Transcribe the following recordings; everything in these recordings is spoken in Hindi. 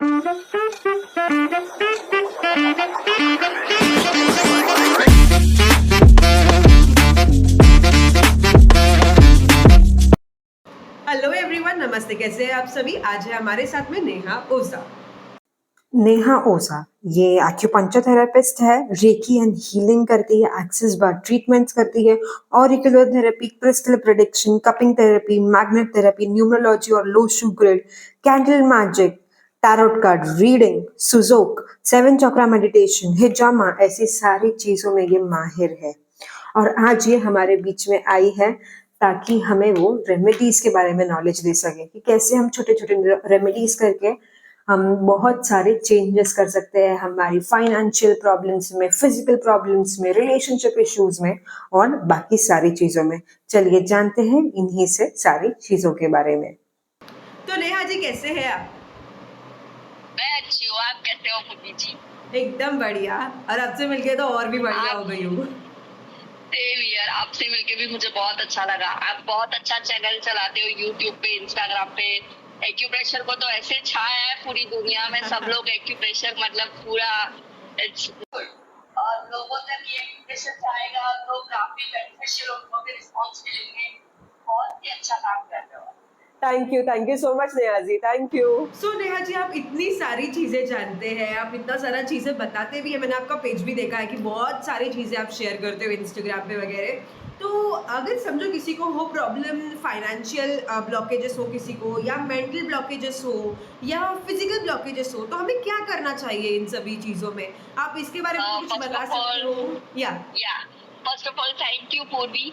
हेलो एवरीवन, नमस्ते। कैसे हैं आप सभी? आज है हमारे साथ में नेहा ओझा। नेहा ओझा ये एक्यूपंक्चर थेरेपिस्ट है, रेकी एंड हीलिंग करती है, एक्सिस बार ट्रीटमेंट्स करती है, auricular therapy, crystal prediction, cupping therapy, magnet therapy, numerology और Lo Shu grid, candle magic, tarot card reading, Sujok, seven chakra meditation, हिजामा, ऐसी सारी चीजों में ये माहिर है। और आज ये हमारे बीच में आई है ताकि हमें वो रेमेडीज के बारे में नॉलेज दे सके कि कैसे हम छोटे छोटे रेमेडीज करके हम बहुत सारे चेंजेस कर सकते हैं हमारी फाइनेंशियल प्रॉब्लम्स में, फिजिकल प्रॉब्लम्स में, रिलेशनशिप इश्यूज में और बाकी सारी चीजों में। चलिए जानते हैं इन्हीं से सारी चीजों के बारे में। तो नेहा जी, कैसे हैं आप? मैं अच्छी हूँ, आप कैसे हो पुप्पी जी? एकदम बढ़िया। और आपसे मिलके तो और भी बढ़िया हो गई हूँ। सेम यार, आपसे मिलके भी मुझे बहुत अच्छा लगा। आप बहुत अच्छा चैनल चलाते हो यूट्यूब पे, इंस्टाग्राम पे। एक्यूप्रेशर को तो ऐसे छाया है पूरी दुनिया में, सब लोग एक्यूप्रेशर मतलब पूरा इट्स गुड। और लोगों तक ये एक्यूप्रेशर जाएगा तो काफी बेनिफिशियल उनको भी रिस्पॉन्स मिलेंगे। बहुत ही अच्छा काम कर रहे हो। Thank you so much Neha ji, thank you. So Neha ji, आप इतनी सारी चीजें जानते हैं, आप इतना सारा चीजें बताते भी हैं। मैंने आपका पेज भी देखा है कि बहुत सारी चीजें आप शेयर करते हो इंस्टाग्राम पे वगैरह। तो अगर समझो किसी को हो प्रॉब्लम, फाइनेंशियल ब्लॉकेजेस हो किसी को, या मेंटल ब्लॉकेजेस हो, या फिजिकल ब्लॉकेजेस हो, तो हमें क्या करना चाहिए इन सभी चीजों में? आप इसके बारे में कुछ फर्स्ट बता ऑफ सकते ऑल हो? या first of all thank you पूर्वी,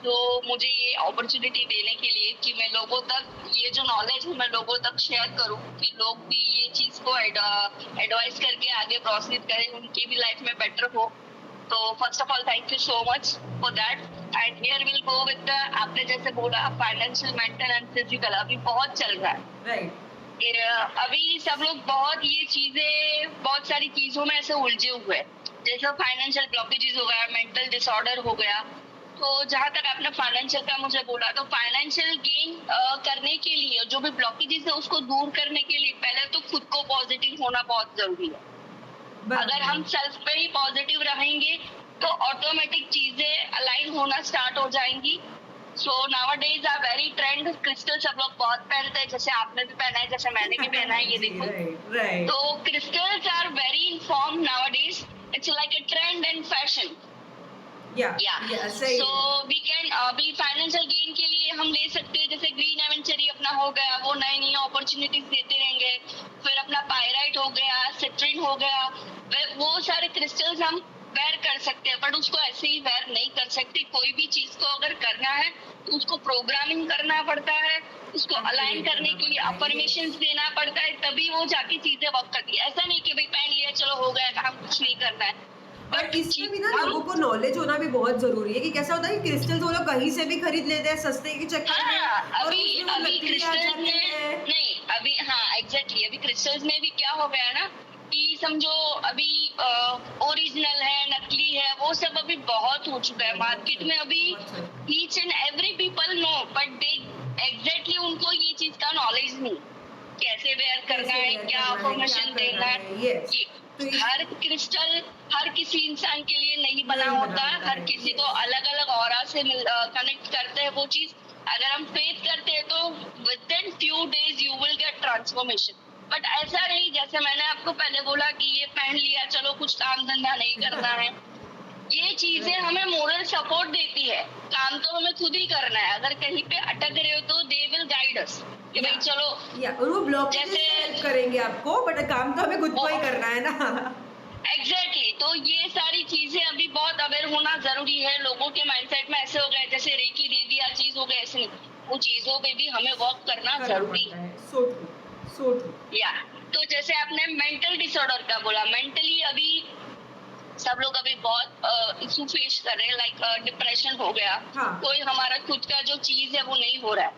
तो मुझे ये अपॉर्चुनिटी देने के लिए कि मैं लोगों तक ये जो नॉलेज है मैं लोगों तक शेयर करूं कि लोग भी ये चीज को एडवाइस करके आगे प्रोसीड करें, उनकी भी लाइफ में बेटर हो। तो first of all thank you so much for that. And here will go with the, आपने जैसे बोला फाइनेंशियल, मेंटल एंड फिजिकल अभी बहुत चल रहा है। राइट। अभी सब लोग बहुत सारी चीजों में ऐसे उलझे हुए हैं, जैसे फाइनेंशियल ब्लॉकेजेस हो गया, मेंटल डिसऑर्डर हो गया। तो जहां तक आपने फाइनेंशियल का मुझे बोला, तो फाइनेंशियल गेन करने के लिए जो भी ब्लॉकेजेस है उसको दूर करने के लिए पहले तो खुद को पॉजिटिव होना बहुत जरूरी है। अगर हम सेल्फ पे ही पॉजिटिव रहेंगे तो ऑटोमेटिक चीजें अलाइन होना स्टार्ट हो जाएंगी। So nowadays are very trend, crystal सब लोग बहुत पहनते हैं, जैसे आपने भी पहना है, जैसे मैंने भी पहना है, ये देखो। राइट। तो crystals are very in form nowadays, it's like a trend and fashion. So we can अभी फाइनेंशियल गेन के लिए हम ले सकते हैं, जैसे ग्रीन एवेंचरी अपना हो गया, वो नई नई अपॉर्चुनिटीज देते रहेंगे। फिर अपना पायराइट हो गया, सिट्रिन हो गया, वो सारे क्रिस्टल्स हम वेयर कर सकते हैं, बट उसको ऐसे ही वेयर नहीं कर सकते। कोई भी चीज को अगर करना है तो उसको प्रोग्रामिंग करना पड़ता है, उसको अलाइन करने के लिए अफर्मेशंस देना पड़ता है, तभी वो जाके चीजें वर्क करती है। ऐसा नहीं कि भाई पहन लिया चलो हो गया काम, कुछ नहीं करना है। और इसमें भी ना लोगों को नॉलेज होना भी बहुत जरूरी है कि कैसा होता है कि क्रिस्टल्स वो लोग कहीं से भी खरीद लेते हैं सस्ते के चक्कर में, और उसमें वो नकली आ जाते हैं। नहीं अभी, हाँ एग्जैक्टली, अभी क्रिस्टल्स में भी क्या हो गया ना कि समझो अभी ओरिजिनल है, नकली है, वो सब अभी बहुत हो चुका है मार्केट में। अभी each and every people know, but they exactly उनको ये चीज का नॉलेज नहीं, कैसे वेयर करना है, क्या अफर्मेशन देना है। हर क्रिस्टल हर किसी इंसान के लिए नहीं बना होता है, हर किसी को अलग अलग ऑरा से कनेक्ट करते हैं वो चीज। अगर हम फेथ करते हैं तो with in few days you will get transformation. But ऐसा नहीं, जैसे मैंने आपको पहले बोला कि ये पहन लिया चलो कुछ काम धंधा नहीं करना है, ये चीजें हमें मोरल सपोर्ट देती है। काम तो हमें खुद ही करना है, अगर कहीं पे अटक रहे हो तो दे विल गाइड अस कि भाई चलो, और वो ब्लॉक जैसे करेंगे आपको, बट काम तो हमें खुद को ही करना है ना। एग्जैक्टली तो ये सारी चीजें अभी बहुत अवेयर होना जरूरी है। लोगों के माइंडसेट में ऐसे हो गए जैसे रेकी दे दिया चीज हो गई, ऐसे नहीं, वो चीजों पे भी हमें वर्क करना जरूरी है। या तो जैसे आपने मेंटल डिसऑर्डर का बोला, मेंटली अभी सब लोग अभी बहुत इशू फेस कर रहे हैं, लाइक डिप्रेशन हो गया। कोई हमारा खुद का जो चीज है वो नहीं हो रहा है,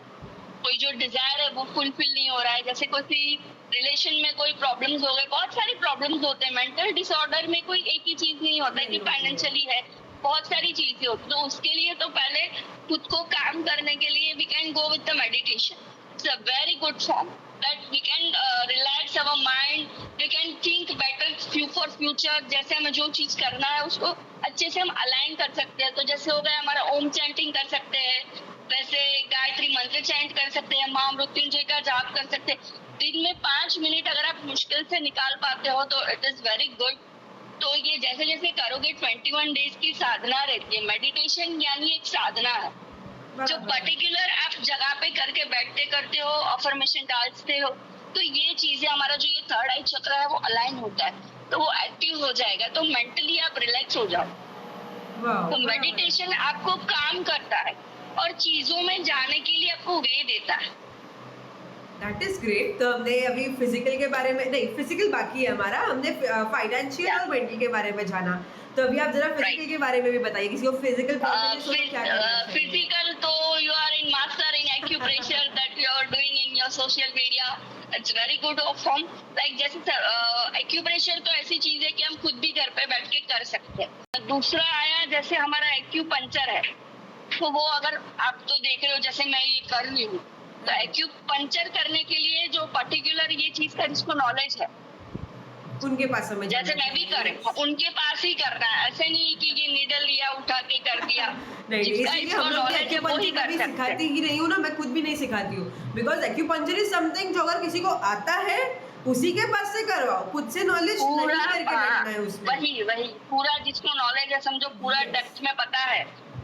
कोई जो डिजायर है वो फुलफिल नहीं हो रहा है, जैसे कोई रिलेशन में कोई प्रॉब्लम्स हो गए, बहुत सारी प्रॉब्लम्स होते हैं। मेंटल डिसऑर्डर में कोई एक ही चीज नहीं होता है कि फाइनेंशियली है, बहुत सारी चीजें होती है। तो उसके लिए तो पहले खुद को काम करने के लिए we can go with the meditation. It's a very good form that we can relax our mind, future जैसे हमें जो चीज करना है उसको अच्छे से हम अलाइन कर सकते हैं। तो जैसे हो गया हमारा ओम चैंटिंग कर सकते हैं, वैसे गायत्री मंत्र चैंट कर सकते हैं, मां मृत्युंजय का जाप कर सकते हैं। दिन में 5 मिनट अगर आप मुश्किल से निकाल पाते हो तो इट इज वेरी गुड। तो ये जैसे जैसे करोगे 21 डेज की साधना रहती है। मेडिटेशन यानी एक साधना है जो पर्टिकुलर आप जगह पे करके बैठते करते हो, अफर्मेशन डालते हो, तो ये चीजें हमारा जो ये थर्ड आई चक्र है वो अलाइन होता है, तो वो एक्टिव हो जाएगा, तो मेंटली आप रिलैक्स हो जाओ। तो मेडिटेशन आपको काम करता है और चीजों में जाने के लिए आपको वे देता है। That is great. तो हमने अभी फिजिकल के बारे में, नहीं फिजिकल बाकी है हमारा, हमने फाइनेंशियल और मेंटल के बारे में जाना। तो अभी आप जरा फिजिकल के बारे में भी बताइए, किसी को फिजिकल फिजिकल तो you are in master in acupressure that you are doing in your social media, it's very good form. Like जैसे एक्यूप्रेशर तो ऐसी चीज है कि हम खुद भी घर पे बैठ के कर सकते हैं। दूसरा आया जैसे हमारा एक्यूपंक्चर है, तो वो अगर आप तो देख रहे हो जैसे मैं ये कर रही हूँ, तो एक्यूपंक्चर करने के लिए जो पर्टिकुलर ये चीज का जिसको नॉलेज है उनके पास समझ, जैसे मैं भी कर उनके पास ही करना है, ऐसे नहीं कि ये नीडल लिया उठा के कर दिया। इसको नॉलेज है वो ही कर सकते हैं। सिखाती ही नहीं हूँ ना, मैं खुद भी नहीं सिखाती हूँ, बिकॉज एक्यूपंक्चर इज समथिंग जो अगर किसी को आता है उसी के पास से करवाओ, खुद से नॉलेज नहीं करके बैठना है उसमें। वही पूरा जिसको नॉलेज है समझो पूरा डेप्थ में पता है,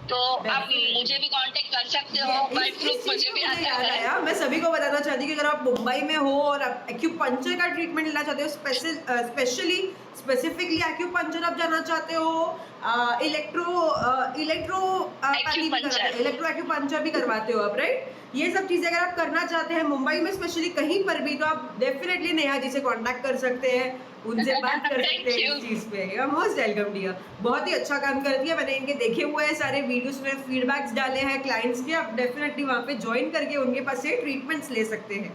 तो आप मुझे भी कांटेक्ट कर सकते हो। मुझे भी आता है। मैं सभी को बताना चाहती हूँ कि अगर आप मुंबई में हो और आप एक्यूपंक्चर का ट्रीटमेंट लेना चाहते हो, स्पेसिफिकली एक्यूपंक्चर आप जाना चाहते हो, इलेक्ट्रो एक्यूपंक्चर भी करवाते हो आप, राइट? ये सब चीज़ें अगर आप करना चाहते हैं मुंबई में स्पेशली कहीं पर भी, तो आप डेफिनेटली नेहा जी से कांटेक्ट कर सकते हैं, उनसे बात कर सकते हैं इस चीज़ पे। You are most welcome dear. बहुत ही अच्छा काम करती है, मैंने इनके देखे हुए हैं सारे वीडियोस में, फीडबैक्स डाले हैं क्लाइंट्स के, आप डेफिनेटली वहाँ पे ज्वाइन करके उनके पास से ट्रीटमेंट्स ले सकते हैं।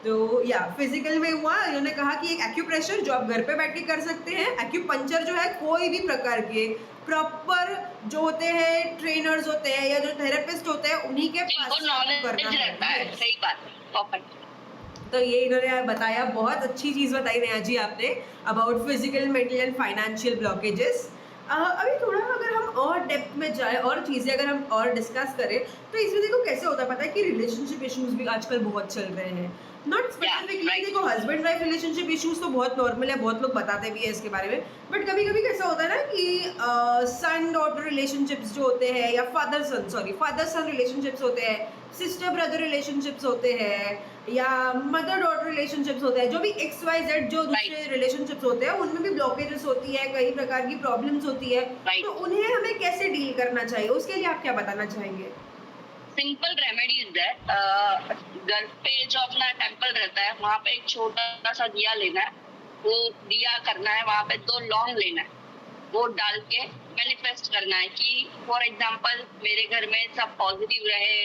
तो या फिजिकल में हुआ, इन्होंने कहा कि एक एक्यूप्रेशर जो आप घर पे बैठ के कर सकते हैं, एक्यूपंक्चर जो है कोई भी प्रकार के प्रॉपर जो होते हैं ट्रेनर्स होते हैं या जो थेरेपिस्ट होते हैं उन्हीं के पास करना है। सही बात, तो ये इन्होंने बताया, बहुत अच्छी चीज़ बताई नेहा जी आपने about physical, mental and financial blockages. अभी थोड़ा अगर हम और डेप्थ में जाए और चीज़ें अगर हम और डिस्कस करें, तो इसमें देखो कैसे होता है, पता है कि रिलेशनशिप इश्यूज भी आजकल बहुत चल रहे हैं। नॉट स्पेसिफिकली देखो हस्बैंड वाइफ रिलेशनशिप इश्यूज तो बहुत नॉर्मल है, बहुत लोग बताते भी है इसके बारे में, बट कभी कभी कैसा होता है ना कि सन डॉटर रिलेशनशिप्स जो होते हैं, या फादर सन रिलेशनशिप्स होते हैं, सिस्टर ब्रदर रिलेशनशिप्स होते हैं, या मदर डॉटर रिलेशनशिप्स होते हैं, जो भी XYZ जो दूसरे रिलेशनशिप्स होते हैं उनमें भी ब्लॉकेजेस होती है, कई प्रकार की प्रॉब्लम्स होती है, तो उन्हें हमें कैसे डील करना चाहिए, उसके लिए आप क्या बताना चाहेंगे? सिंपल रेमेडीज है। घर पे जो अपना टेम्पल रहता है वहाँ पे एक छोटा सा दिया लेना है, वो दिया करना है, वहाँ पे 2 लौंग लेना है, वो डाल के मैनिफेस्ट करना है कि फॉर एग्जांपल मेरे घर में सब पॉजिटिव रहे,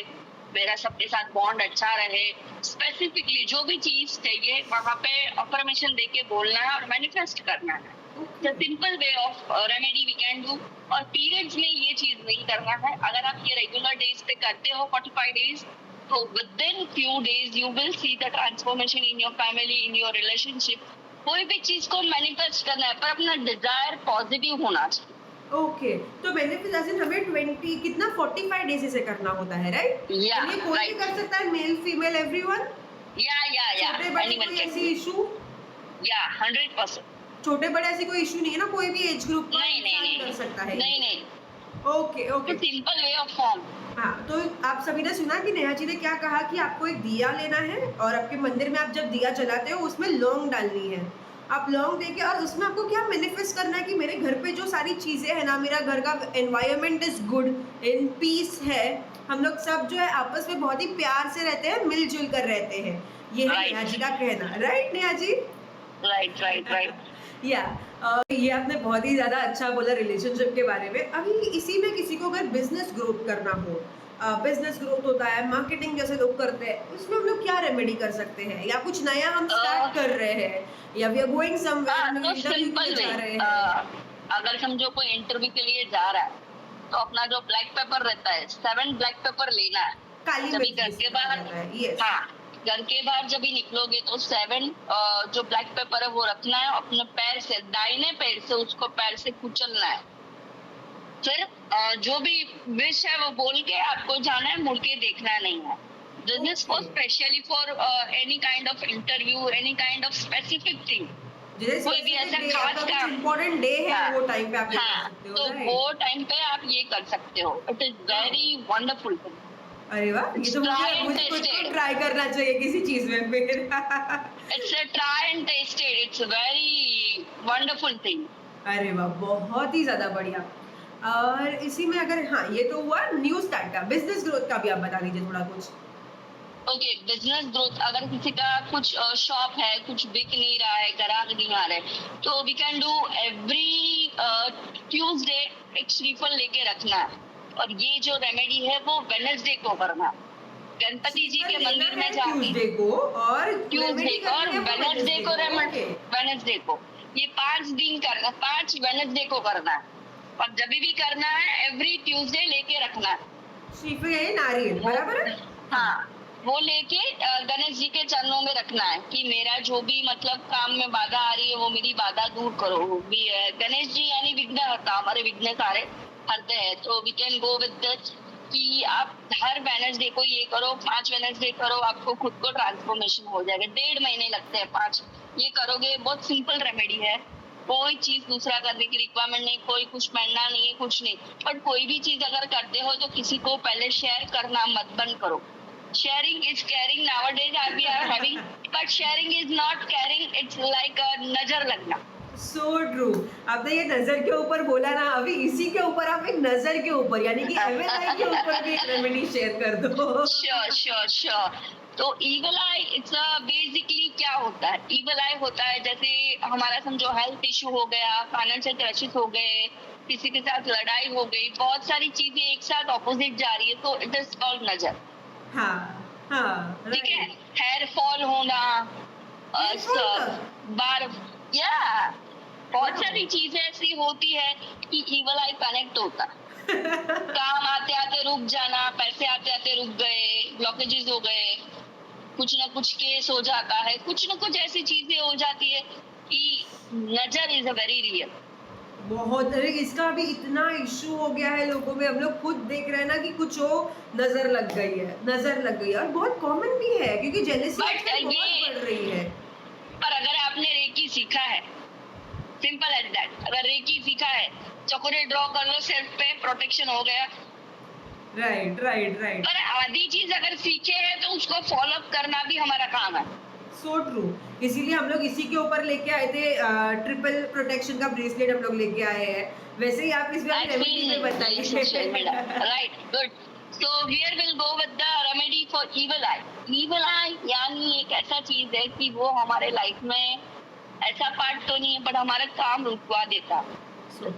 मेरा सबके साथ बॉन्ड अच्छा रहे। स्पेसिफिकली जो भी चीज चाहिए वहाँ पे अफर्मेशन देके बोलना है और मैनिफेस्ट करना है। Simple way of remedy we can do. और पीरियड्स में ये चीज नहीं करना है। अगर आप ये रेगुलर डेज पे करते हो 45 डेज, तो within few days you will see the transformation in your family, in your relationship. कोई भी चीज को मैनिफेस्ट करना है पर अपना डिजायर पॉजिटिव होना चाहिए। ओके, तो मैनिफेस्टेशन हमें 20 कितना 45 डेज से करना होता है, राइट? या ये कोई भी कर सकता है, मेल फीमेल एवरीवन। या छोटे बड़े कोई ऐसी इशू? या 100%। छोटे बड़े ऐसी कोई इशू नहीं है ना, कोई भी एज ग्रुप नहीं कर सकता है? नहीं। Okay, simple way of form. हाँ, तो आप सभी ने सुना कि नेहा जी ने क्या कहा कि आपको एक दिया लेना है और आपके मंदिर में आप जब दिया जलाते हो उसमें लौंग डालनी है। आप लौंग देके और उसमें आपको क्या मैनिफेस्ट करना है कि मेरे घर पे जो सारी चीज़ें हैं ना, मेरा घर का environment is good, in peace है, हम लोग सब जो है आपस में बहुत ही प्यार से रहते हैं, मिलजुल कर रहते हैं। ये है नेहा जी का कहना, राइट नेहा जी? राइट। या ये आपने बहुत ही ज़्यादा अच्छा बोला रिलेशनशिप के बारे में। अभी इसी में किसी को अगर बिजनेस ग्रोथ करना हो, बिजनेस ग्रोथ होता है, मार्केटिंग जैसे लोग करते हैं, उसमें हम लोग क्या रेमेडी कर सकते हैं, या कुछ नया हम स्टार्ट कर रहे हैं, या we are going somewhere, interview के लिए जा रहे हैं। अगर समझो कोई इंटरव्यू के लिए जा रहा है, तो अपना जो ब्लैक पेपर रहता है 7 ब्लैक पेपर लेना है, काली सभी घर के बाहर। yes. हाँ, घर के बाहर जब भी निकलोगे तो 7 जो ब्लैक पेपर है वो रखना है, अपने पैर से, दाहिने पैर से उसको पैर से कुचलना है। फिर जो भी विश है वो बोल के आपको जाना है, मुड़ के देखना नहीं है। This is for specially for any kind of interview, any kind of specific thing. जैसे कोई भी ऐसा specific day, खास आपका काम, कुछ इम्पोर्टेंट डे है हाँ, वो टाइम पे आप ये कर हाँ, सकते हो, तो right? वो टाइम पे आप ये कर सकते हो। It is very wonderful thing. अरे वाह, ये तो Try and मुझे खुद tested. को ट्राई करना चाहिए किसी चीज में फिर। It's a try and tested, it's very wonderful thing. अरे वाह, बहुत ही ज्यादा बढ़िया। और इसी में अगर, हाँ ये तो हुआ न्यू स्टार्ट का, बिजनेस ग्रोथ का भी आप बता दीजिए थोड़ा कुछ। ओके, बिजनेस ग्रोथ, अगर किसी का कुछ शॉप है, कुछ बिक नहीं रहा है, ग्राहक नहीं आ रहे, तो we can do every Tuesday एक श्रीफल लेके रखना है। और ये जो रेमेडी है वो वेडनेसडे को करना है। गणपति जी के मंदिर में जाके ट्यूसडे को, और ट्यूसडे remedy को और करनी है वो वेडनेसडे को, Okay. वेडनेसडे को, ये 5 दिन करना, 5 वेडनेसडे को करना है। और जब भी करना है एवरी ट्यूसडे लेके रखना है। श्रीफल है नारियल, बराबर है? हाँ, वो लेके गणेश जी के चरणों में रखना है कि मेरा जो भी मतलब काम में बाधा आ रही है वो मेरी बाधा दूर करो। भी गणेश जी यानी विघ्नहर्ता, हमारे विघ्न सारे हरते हैं। तो we can go with this कि आप हर वेडनेसडे को ये करो, 5 वेडनेसडे करो, आपको खुद को ट्रांसफॉर्मेशन हो जाएगा। 1.5 महीने लगते हैं, 5 ये करोगे। बहुत सिंपल रेमेडी है, कोई चीज दूसरा करने की रिक्वायरमेंट नहीं, कोई कुछ पहनना नहीं है, कुछ नहीं। बट कोई भी चीज अगर करते हो तो किसी को पहले शेयर करना मत बंद करो। Sharing is caring, nowadays we are having, but sharing is not caring, it's like a नजर लगना। So true. आपने ये नजर के ऊपर बोला ना, अभी इसी के ऊपर आप एक नजर के ऊपर यानी कि एमएलआई के ऊपर भी एक रेमेडी शेयर कर दो। Sure sure sure. तो ईगल आई इट्स बेसिकली क्या होता है? ईगल आई होता है जैसे हमारा समझो हेल्थ इशू हो गया, फाइनेंशियल क्रैशेस हो गए, किसी के साथ लड़ाई हो गई, बहुत सारी चीजें एक साथ ऑपोजिट जा रही है, तो इट इज कॉल्ड नजर। हाँ हाँ, ठीक है, right. हेयर फॉल होना, Hair fall का? बार, या बहुत सारी चीजें ऐसी होती है कि ईवल आई कनेक्ट होता है। काम आते आते रुक जाना, पैसे आते आते रुक गए, ब्लॉकेजेस हो गए, कुछ ना कुछ केस हो जाता है, कुछ ना कुछ ऐसी चीजें हो जाती है कि नजर इज अ वेरी रियल। बहुत, अरे इसका भी इतना इशू हो गया है लोगों में, हम लोग खुद देख रहे हैं ना कि कुछ हो, नजर लग गई है, नजर लग गई है। और बहुत कॉमन भी है क्योंकि जेलसी But बहुत बढ़ रही है। पर अगर आपने रेकी सीखा है, सिंपल एज दैट, अगर रेकी सीखा है, चकोरे ड्रॉ कर लो सिर पे, प्रोटेक्शन हो गया। राइट राइट राइट, पर आधी चीज अगर सीखे हैं तो उसको फॉलो अप करना भी हमारा काम है। So true. इसीलिए हम लोग इसी के ऊपर लेके आए थे, ट्रिपल प्रोटेक्शन का ब्रेसलेट हम लोग लेके आए हैं। वैसे ही आप इसमें I've रेमेडी seen में in social media. बताइए। Right, good. So here we'll go with the remedy for evil eye. Evil eye यानी एक ऐसा चीज है कि वो हमारे लाइफ में ऐसा पार्ट तो नहीं है, बट हमारा काम रुकवा देता है।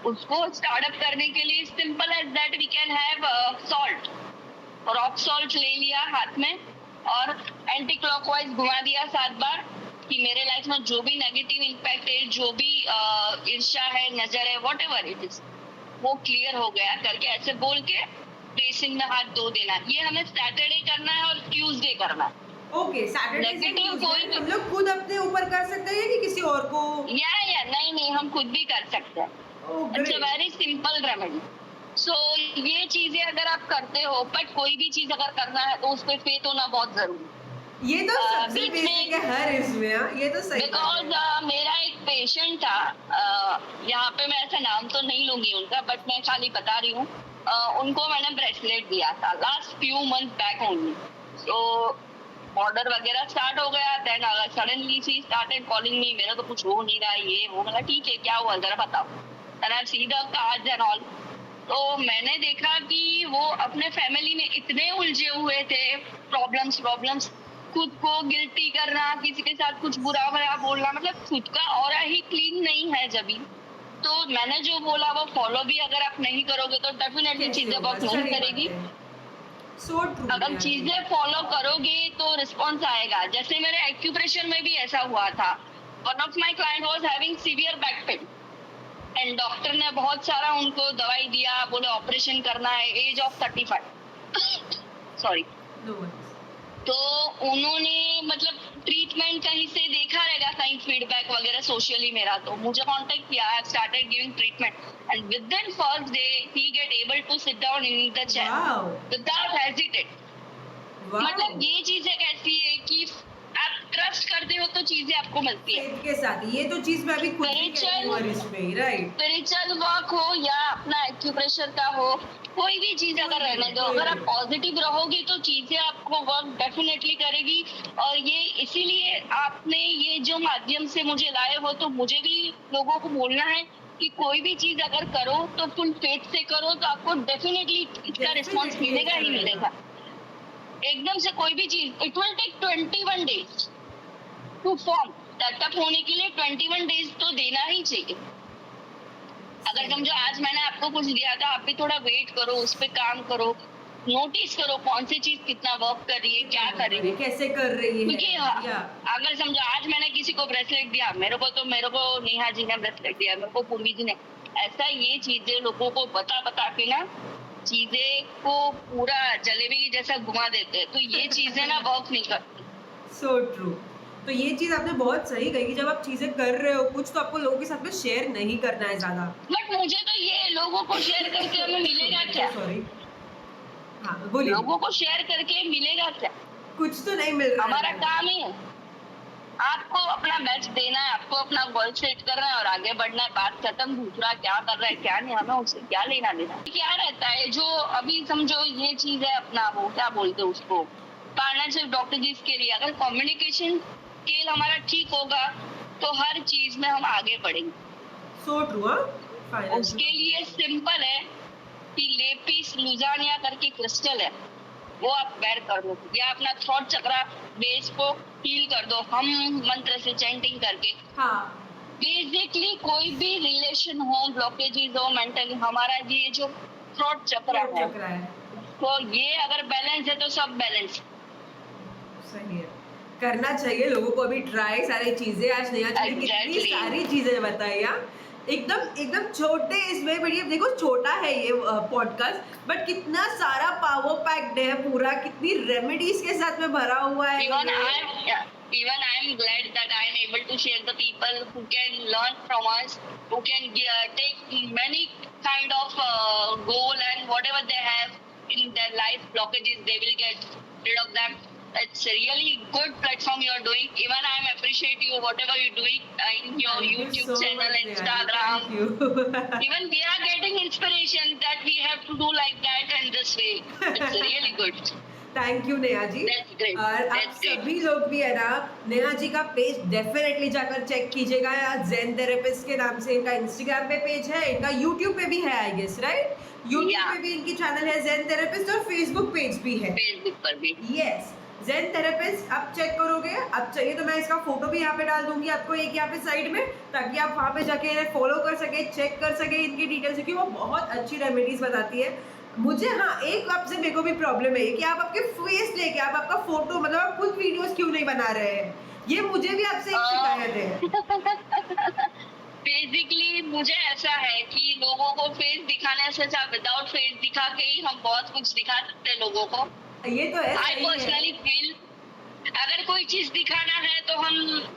उसको स्टार्ट अप करने के लिए simple as that we can have salt, rock salt ले लिया हाथ में और एंटी क्लॉकवाइज घुमा दिया 7 बार कि मेरे लाइफ में जो भी नेगेटिव इम्पैक्ट है, जो भी ईर्ष्या है, नजर है, वॉट एवर इट इज, वो क्लियर हो गया करके ऐसे बोल के बेसिन में हाथ धो देना। ये हमें सैटरडे करना है और ट्यूसडे करना है। ओके, सैटरडे Negative कोई भी- हम लोग खुद अपने ऊपर कर सकते हैं कि किसी और को? या नहीं, हम खुद भी कर सकते हैं। Oh, it's a great. Very simple remedy. So ये चीजें अगर आप करते हो, बट कोई भी चीज अगर करना है तो उस पर फेथ होना बहुत जरूरी है। ये तो सबसे बीच में- बेसिक है हर इसमें, हाँ, ये तो सही बात बिकॉज है। मेरा एक पेशेंट था, यहाँ पे मैं ऐसा नाम तो नहीं लूंगी उनका, बट मैं खाली बता रही हूँ, उनको मैंने ब्रेसलेट दिया था last few month back only. तो ऑर्डर वगैरह स्टार्ट हो गया, then suddenly she started calling me, मेरा तो कुछ हो नहीं रहा, ये वो। मतलब ठीक है, क्या हुआ जरा बताओ, and I see the cards and all. तो मैंने देखा कि वो अपने फैमिली में इतने उलझे हुए थे, प्रॉब्लम्स, खुद को गिल्टी करना, किसी के साथ कुछ बुरा भरा बोलना, मतलब खुद का ऑरा ही क्लीन नहीं है जब भी। तो मैंने जो बोला वो फॉलो भी अगर आप नहीं करोगे तो डेफिनेटली चीजें वर्क नहीं करेगी। So true. अगर चीजें फॉलो करोगे तो रिस्पॉन्स आएगा। जैसे मेरे एक्यूप्रेशर में भी ऐसा हुआ था। One of my client was having severe back pain and doctor ने बहुत सारा उनको दवाई दिया, बोले ऑपरेशन करना है, एज ऑफ 35 सॉरी। तो उन्होंने मतलब ट्रीटमेंट कहीं से देखा रहेगा, कहीं फीडबैक वगैरह सोशली मेरा, तो मुझे कांटेक्ट किया, I started giving treatment and within first day ही get able to sit down in the chair wow without hesitate. Wow मतलब ये चीजें कैसी है कि आप ट्रस्ट करते हो तो चीजें आपको मिलती है। फेथ के साथ ये तो चीज मैं अभी खुद भी कहती हूँ और इसमें राइट स्पिरिचुअल वर्क हो या अपना एक्यूप्रेशर का हो, कोई भी चीज अगर रहने दो, अगर आप पॉजिटिव रहोगे तो चीजें आपको वर्क डेफिनेटली करेगी। और ये इसीलिए आपने ये जो माध्यम से मुझे लाए हो, तो मुझे भी लोगों को बोलना है कि कोई भी चीज अगर करो तो फुल फेथ से करो, तो आपको डेफिनेटली इसका रिस्पॉन्स मिलेगा ही मिलेगा। एकदम से कोई भी चीज, it will take 21 days to form, setup होने के लिए 21 डेज तो देना ही चाहिए। अगर समझो आज मैंने आपको कुछ दिया था, आप भी थोड़ा वेट करो, उस पर काम करो, नोटिस करो कौन सी चीज कितना वर्क कर रही है, क्या कर रही है, कैसे कर रही है क्योंकि या अगर समझो आज मैंने किसी को ब्रेसलेट दिया, मेरे को नेहा जी ने ब्रेसलेट दिया, मेरे को पूर्वी जी ने, ऐसा ये चीजें लोगों को बता के ना चीजें को पूरा जलेबी की जैसा घुमा देते हैं, तो ये चीजें ना वर्क नहीं करती। So true. तो ये चीज आपने बहुत सही कही कि जब आप चीजें कर रहे हो कुछ तो आपको लोगों के साथ में शेयर नहीं करना है ज्यादा। बट मुझे तो ये लोगों को शेयर करके हमें मिलेगा क्या? सॉरी हाँ बोलिए। लोगों को शेयर करके मिलेगा क्या? कुछ तो नहीं मिल रहा हमारा है। काम ही है, आपको अपना बेस्ट देना है, आपको अपना गोल सेट करना है और आगे बढ़ना है, बात खत्म। दूसरा क्या कर रहा है क्या नहीं, हमें उससे क्या लेना देना। क्या रहता है जो अभी समझो ये चीज है अपना, वो क्या बोलते हैं उसको, फाइनेंशियल डॉक्टर जी के लिए अगर कम्युनिकेशन स्किल हमारा ठीक होगा तो हर चीज में हम आगे बढ़ेंगे। So true. हाँ उसके लिए सिंपल है कि लेपिस लुजानिया करके क्रिस्टल है, वो आप बैर कर दो या अपना थ्रोट चक्रा बेस को हील कर दो हम मंत्र से चैंटिंग करके। हाँ बेसिकली कोई भी रिलेशन हो, ब्लॉकेजेस हो मेंटल, हमारा ये जो थ्रोट चक्रा है, चक्रा है तो ये अगर बैलेंस है तो सब बैलेंस। सही है। करना चाहिए लोगों को अभी ट्राई सारी चीजें। आज नेहा जी ने कितनी Exactly. सारी चीजें बताई यार, एकदम एकदम छोटे इसमें बढ़िया। देखो छोटा है ये पॉडकास्ट बट कितना सारा पावर पैक्ड है पूरा, कितनी रेमेडीज के साथ में भरा हुआ है। Even I am glad that I am able to share the people who can learn from us, who can take many kind of goal and whatever they have in their life blockages, they will get rid of them. It's a really good platform you are doing. Even I am appreciate you whatever you're doing in your Thank you YouTube so channel, much, Neha. Instagram. Thank you. Even we are getting inspiration that we have to do like that and this way. It's really good. Thank you Neha ji. That's great. और आप That's great. सभी लोग भी है ना नेहा जी का पेज डेफिनेटली जाकर चेक कीजिएगा। ज़ेन थेरेपिस्ट के नाम से इनका इंस्टाग्राम पे पेज है, इनका यूट्यूब पे भी है I guess right. YouTube Yeah. पे भी इनकी चैनल है ज़ेन थेरेपिस्ट और फेसबुक पेज भी है। Facebook पर भी। यस ज़ेन थेरेपिस्ट आप चेक करोगे, अब चाहिए तो मैं इसका फोटो भी यहाँ पे डाल दूंगी आपको एक यहाँ पे साइड में, ताकि आप वहाँ पे जाके इन्हें फॉलो कर सके, चेक कर सके इनकी डिटेल्स, क्योंकि वो बहुत अच्छी रेमेडीज बताती है। मुझे हाँ एक आपसे मेरे को भी प्रॉब्लम है कि आप आपके फेस लेके आप आपका फोटो मतलब आप खुद वीडियोस क्यों नहीं बना रहे हैं, ये मुझे भी आपसे एक शिकायत है। बेसिकली मुझे ऐसा है कि लोगों को फेस दिखाने से अच्छा विदाउट फेस दिखा के ही हम बहुत कुछ दिखा सकते हैं लोगों को। ये तो है, आई सही है। पर्सनली फील अगर कोई चीज दिखाना है तो हम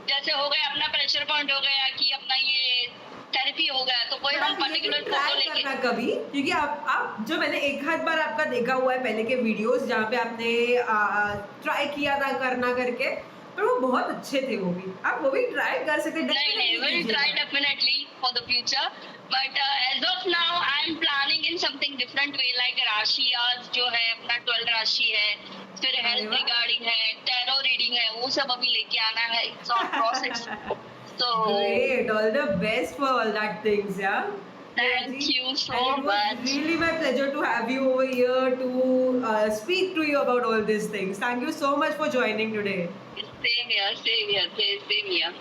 जैसे हो गया अपना प्रेशर पॉइंट हो गया कि अपना ये थेरेपी हो गया, तो कोई हम पर्टिकुलर फोटो ट्राई लेके करना कभी, क्योंकि आप जो मैंने एक आध बार आपका देखा हुआ है पहले के वीडियोस जहाँ पे आपने ट्राई किया था करना करके, पर वो बहुत अच्छे थे। वो भी आप वो भी ट्राई कर सकते नहीं will try definitely for the future, but as of now I am planning in something different way, like राशि आज जो है अपना 12 राशि है, फिर हेल्थ रिगार्डिंग है, टैरो रीडिंग है, वो सब अभी लेके आना है, it's on process. So great, all the best for all that things, yeah. thank you so And it was much. really my pleasure to have you over here to speak to you about all these things. Thank you so much for joining today. Same here, same here, same here.